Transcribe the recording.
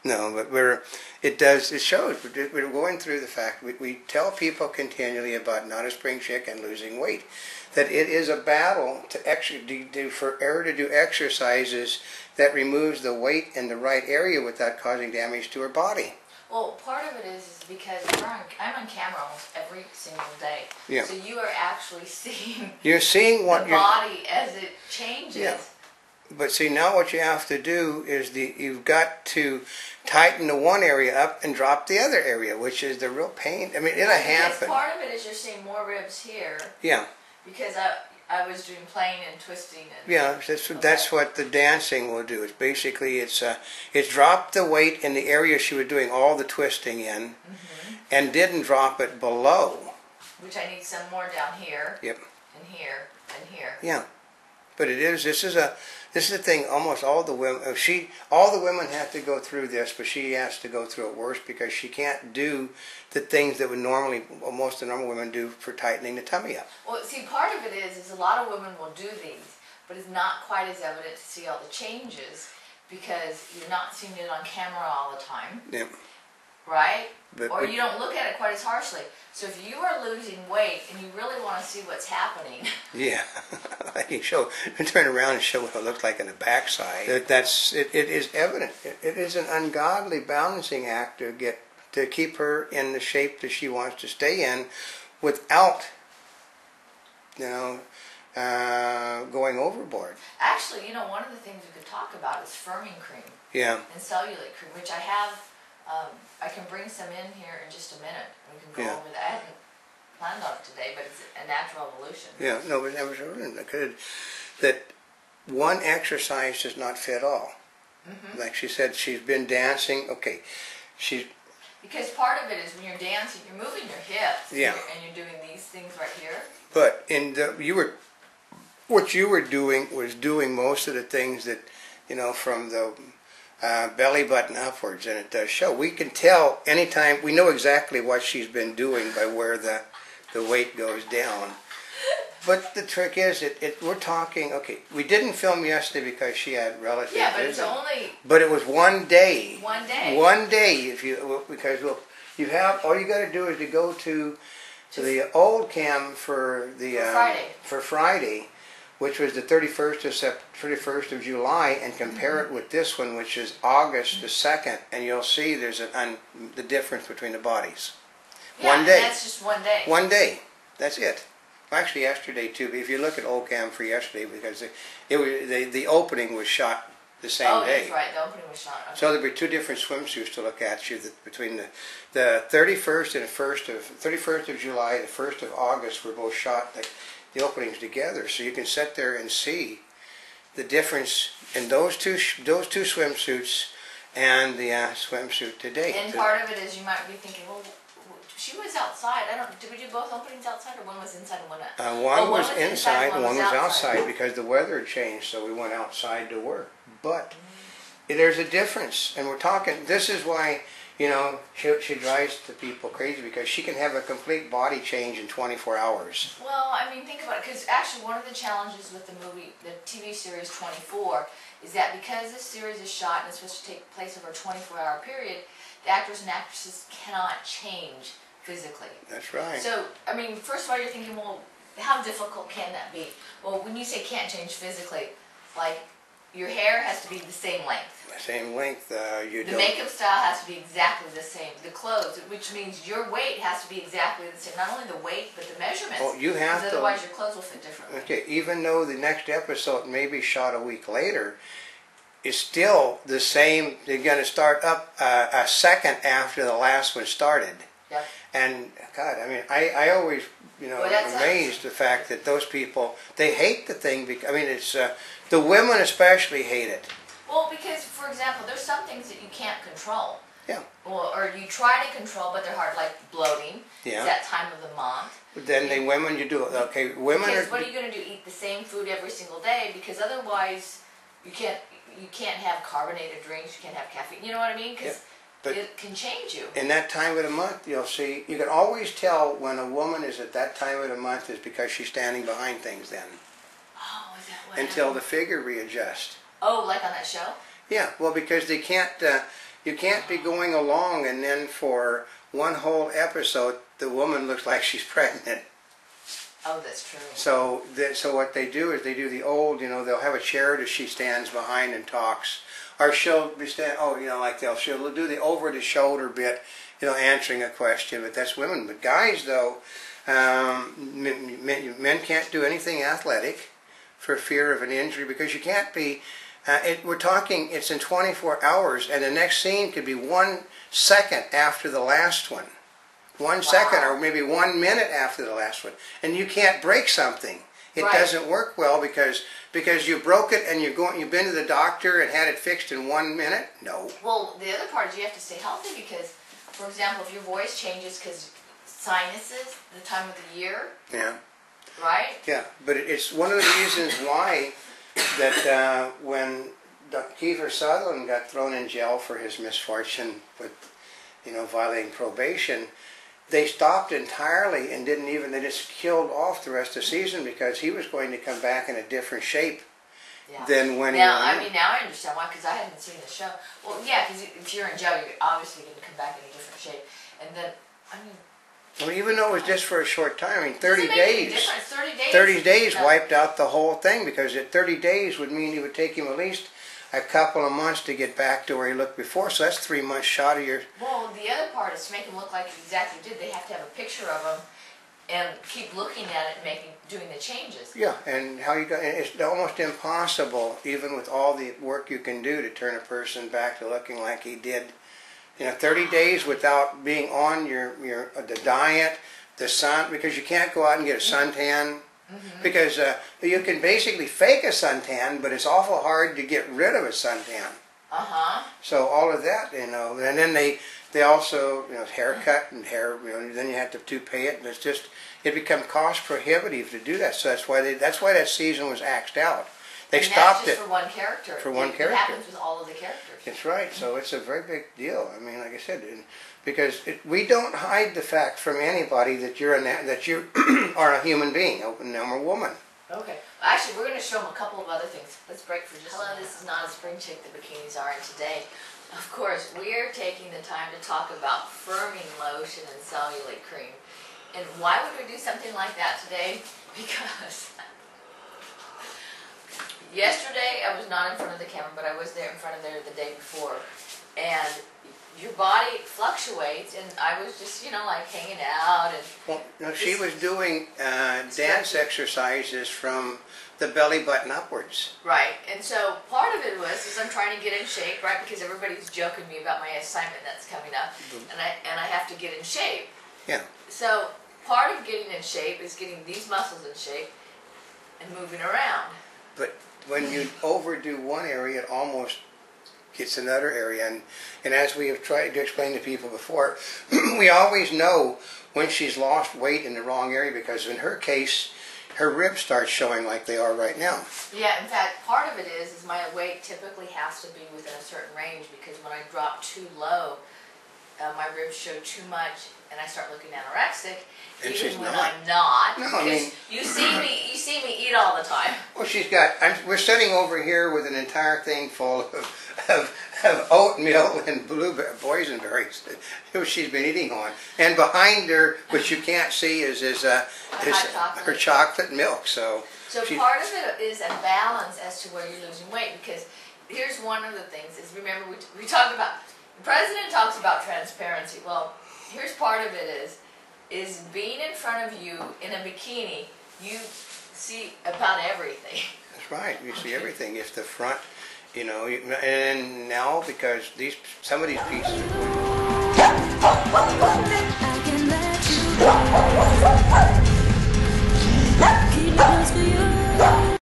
No, but it shows, we're going through the fact, we tell people continually about not a spring chick and losing weight, that it is a battle to actually for her to do exercises that removes the weight in the right area without causing damage to her body. Well, part of it is because I'm on camera almost every single day. Yeah. So you are actually seeing what the body as it changes. Yeah. But see, now what you have to do is you've got to tighten the one area up and drop the other area, which is the real pain. I mean, it'll happen. Part of it is you're seeing more ribs here. Yeah. Because I was doing playing and twisting. Yeah, that's what the dancing will do. It's basically it's dropped the weight in the area she was doing all the twisting in, and didn't drop it below. Which I need some more down here. Yep. And here and here. Yeah, but this is a thing. Almost all the women have to go through this, but she has to go through it worse because she can't do the things that would most of the normal women do for tightening the tummy up. Well, see, part of it is a lot of women will do these, but it's not quite as evident to see all the changes because you're not seeing it on camera all the time. Yep. Right? Or you don't look at it quite as harshly. So if you are losing weight and you really want to see what's happening. Yeah. Turn around and show what it looks like in the backside. It is evident. It is an ungodly balancing act to keep her in the shape that she wants to stay in without, going overboard. Actually, one of the things we could talk about is firming cream. Yeah. And cellulite cream, which I have. I can bring some in here in just a minute. We can go over that. I hadn't planned on it today, but it's a natural evolution. Yeah, no, but that was that one exercise does not fit all. Like she said, she's been dancing. Okay, because part of it is when you're dancing, you're moving your hips. Yeah. And you're doing these things right here. But what you were doing was doing most of the things that, from the belly button upwards, and it does show. We can tell anytime, we know exactly what she's been doing by where the weight goes down. But the trick is, we're talking, okay, we didn't film yesterday because she had relatives. Yeah, but it's only... But it was one day. One day. One day, all you got to do is to go to the old cam for Friday, which was the 31st of July, and compare it with this one, which is August the 2nd, and you'll see there's the difference between the bodies. Yeah, one day. That's just one day. One day. That's it. Actually, yesterday too. If you look at old cam for yesterday, because the opening was shot the same day. Oh, that's right. The opening was shot. Okay. So there'll be two different swimsuits to look at between the 31st and the 31st of July, the 1st of August were both shot. The openings together, so you can sit there and see the difference in those two swimsuits and the swimsuit today. And part of it is you might be thinking, well, she was outside. Did we do both openings outside, or one was inside and one out? One was inside, one was outside because the weather had changed, so we went outside to work. But there's a difference, and we're talking. This is why. She drives the people crazy because she can have a complete body change in 24 hours. Well, I mean, think about it, because actually one of the challenges with the TV series 24, is that because this series is shot and it's supposed to take place over a 24-hour period, the actors and actresses cannot change physically. That's right. So, I mean, first of all, you're thinking, well, how difficult can that be? Well, when you say can't change physically, like, your hair has to be the same length. Same length. The makeup style has to be exactly the same. The clothes, which means your weight has to be exactly the same. Not only the weight, but the measurements. Well, you have to. Otherwise, your clothes will fit differently. Okay, even though the next episode may be shot a week later, it's still the same. They're going to start up a second after the last one started. Yep. And God, I mean, I always, amazed the fact that those people, they hate the thing. It's the women especially hate it. Well, because, for example, there's some things that you can't control. Yeah. Or you try to control, but they're hard, like bloating. Yeah. It's that time of the month. But then women, you do it. Okay, women because what are you going to do? Eat the same food every single day? Because otherwise, you can't have carbonated drinks. You can't have caffeine. You know what I mean? Because it can change you. In that time of the month, you'll see. You can always tell when a woman is at that time of the month is because she's standing behind things. Then. Oh, is that what? Until the figure readjusts. Oh, like on that show? Yeah, well, because they can't, you can't be going along and then for one whole episode the woman looks like she's pregnant. Oh, that's true. So, so what they do is they do the old, they'll have a chair that she stands behind and talks, or she'll be like she'll do the over the shoulder bit, answering a question. But that's women. But guys, though, men can't do anything athletic for fear of an injury because you can't be. We're talking. It's in 24 hours, and the next scene could be 1 second after the last one. 1 second, or maybe 1 minute after the last one, and you can't break something. It doesn't work well because you broke it and you've been to the doctor and had it fixed in 1 minute. No. Well, the other part is you have to stay healthy because, for example, if your voice changes because sinuses, the time of the year. Yeah. Right. Yeah, but it's one of the reasons why that when Kiefer Sutherland got thrown in jail for his misfortune with, violating probation. They stopped entirely and they just killed off the rest of the season because he was going to come back in a different shape than when now, I understand why, because I hadn't seen the show. Well, yeah, because if you're in jail, you're obviously going to come back in a different shape. And then, well, even though it was just for a short time, 30 days. 30 days. 30 days wiped out the whole thing because 30 days would mean it would take him at least a couple of months to get back to where he looked before, so that's 3 months shot of your... Well, the other part is to make him look like he exactly did. They have to have a picture of him and keep looking at it and doing the changes. Yeah, and it's almost impossible, even with all the work you can do, to turn a person back to looking like he did. 30 days without being on the diet, the sun, because you can't go out and get a suntan. Because you can basically fake a suntan, but it's awful hard to get rid of a suntan. So all of that, and then they also, haircut and hair, then you have to toupee it, and it becomes cost prohibitive to do that. So that's why that season was axed out. They stopped it for one character. It happens with all of the characters. That's right. So it's a very big deal. I mean, like I said, because we don't hide the fact from anybody that you are a human being, and I'm a woman. Okay. Well, actually, we're going to show them a couple of other things. Let's break for just a minute. Hello, this is not a spring chick, the Bikini Czar, and today, of course, we are taking the time to talk about firming lotion and cellulite cream. And why would we do something like that today? Because yesterday I was not in front of the camera, but I was there in front of there the day before, and your body fluctuates, and I was just, like hanging out. And well, no, she was doing dance exercises from the belly button upwards. Right, and so part of it is I'm trying to get in shape, right, because everybody's joking me about my assignment that's coming up, and I have to get in shape. Yeah. So part of getting in shape is getting these muscles in shape and moving around. But when you overdo one area, it almost gets another area. And as we have tried to explain to people before, we always know when she's lost weight in the wrong area because in her case, her ribs start showing like they are right now. Yeah, in fact, part of it is my weight typically has to be within a certain range because when I drop too low, my ribs show too much and I start looking anorexic. And even when I'm not. No, I mean, you see me eat all the time. Well, we're sitting over here with an entire thing full of oatmeal and boysenberries that she's been eating on. And behind her, which you can't see, is her chocolate milk. So part of it is a balance as to where you're losing weight because here's one of the things is remember we talk about, the president talks about transparency. Well, here's part of it is being in front of you in a bikini, you see about everything. That's right. You see everything. If the front, and now because some of these pieces are